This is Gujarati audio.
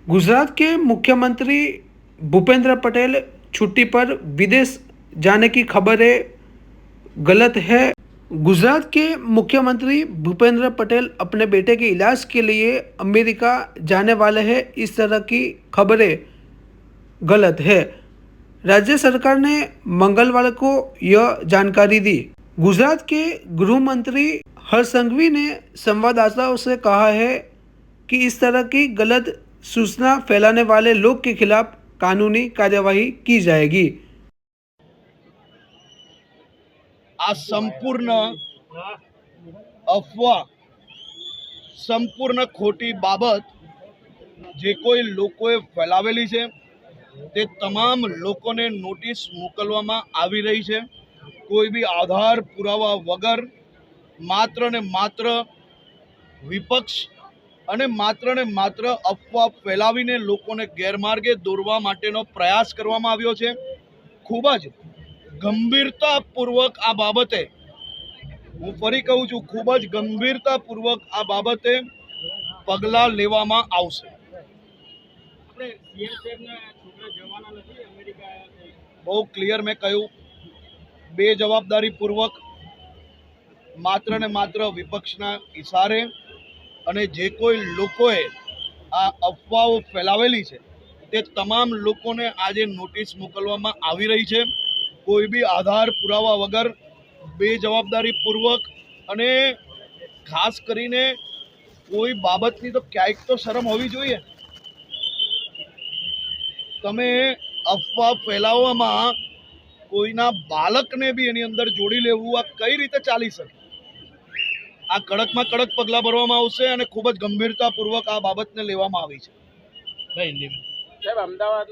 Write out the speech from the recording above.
गुजरात के मुख्यमंत्री भूपेंद्र पटेल छुट्टी पर विदेश जाने की खबरें गलत है। गुजरात के मुख्यमंत्री भूपेंद्र पटेल अपने बेटे के इलाज के लिए अमेरिका जाने वाले हैं। इस तरह की खबरें गलत है। राज्य सरकार ने मंगलवार को यह जानकारी दी। गुजरात के गृह मंत्री हर्ष संघवी ने संवाददाताओं से कहा है कि इस तरह की गलत सूचना फैलाने वाले लोग के खिलाफ कानूनी कार्यवाही की जाएगी। आ संपूर्ण अफवा, संपूर्ण खोटी बाबत जे कोई लोकोए फैलावेली छे ते तमाम लोकोने नोटिस मोकलवामां आवी रही छे। कोई भी आधार पुरावा वगर मात्र ने मात्र विपक्ष અને માત્ર ને માત્ર અફવા ફેલાવીને લોકોને ગેરમાર્ગે દોરવા માટેનો પ્રયાસ કરવામાં આવ્યો છે। ખૂબ જ ગંભીરતાપૂર્વક આ બાબતે, હું ફરી કહું છું, ખૂબ જ ગંભીરતાપૂર્વક આ બાબતે પગલાં લેવામાં આવશે। બહુ ક્લિયર મેં કહ્યું, બેજવાબદારીપૂર્વક માત્ર ને માત્ર વિપક્ષના ઇશારે અને જે કોઈ લોકોએ આ અફવાઓ ફેલાવેલી છે તે તમામ લોકોને આજે નોટિસ મોકલવામાં આવી રહી છે। કોઈ બી આધાર પુરાવા વગર બેજવાબદારીપૂર્વક અને ખાસ કરીને કોઈ બાબતની તો ક્યાંક તો શરમ હોવી જોઈએ। તમે અફવા ફેલાવવામાં કોઈના બાળકને બી એની અંદર જોડી લેવું, આ કઈ રીતે ચાલી શકે? આ કડકમાં કડક પગલાં ભરવામાં આવશે અને ખૂબ જ ગંભીરતાપૂર્વક આ બાબતને લેવામાં આવી છે। સાહેબ, અમદાવાદ